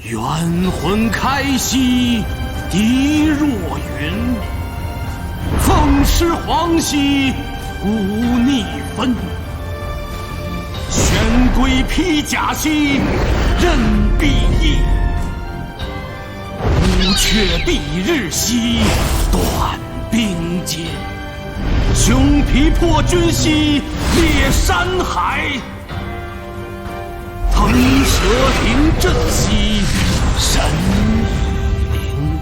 冤魂开兮地若云，风湿黄兮骨逆分。玄龟披甲兮刃必异，乌鹊蔽日兮断兵节。熊皮破军兮裂山海，腾蛇临阵兮神已灵。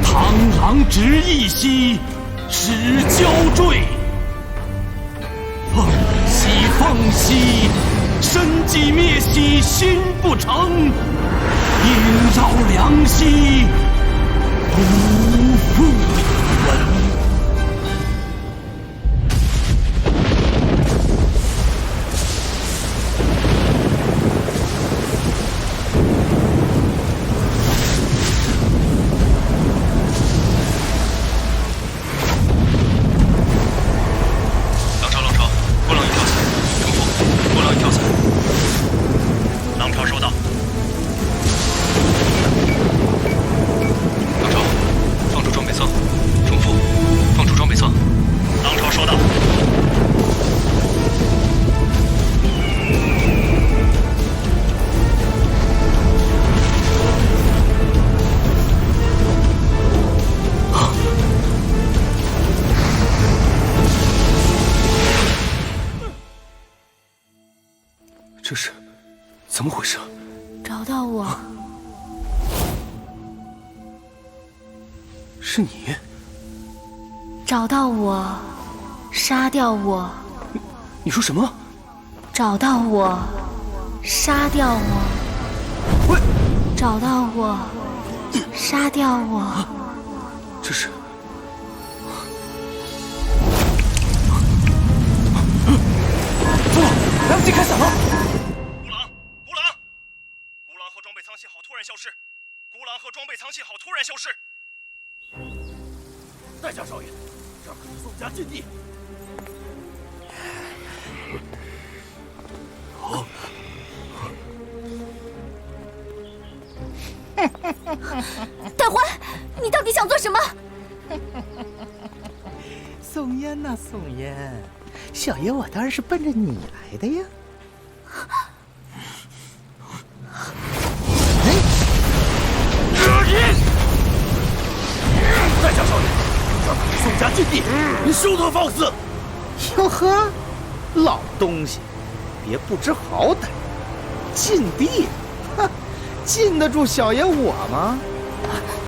螳螂直翼兮始交坠，凤兮身既灭兮心不成，应绕梁兮不复闻。这是怎么回事？找到我，是你？找到我，杀掉我。你说什么？找到我，杀掉我。喂！找到我，杀掉我。这是……父老，来不及开伞了！孤狼和装备仓信号突然消失！孤狼和装备仓信号突然消失！在下少爷，这可是宋家禁地。大欢，你到底想做什么？宋烟呐，宋烟，小爷我当然是奔着你来的呀。在下少爷，这可是宋家禁地，你休得放肆！哟呵，老东西，别不知好歹！禁地，哼，禁得住小爷我吗？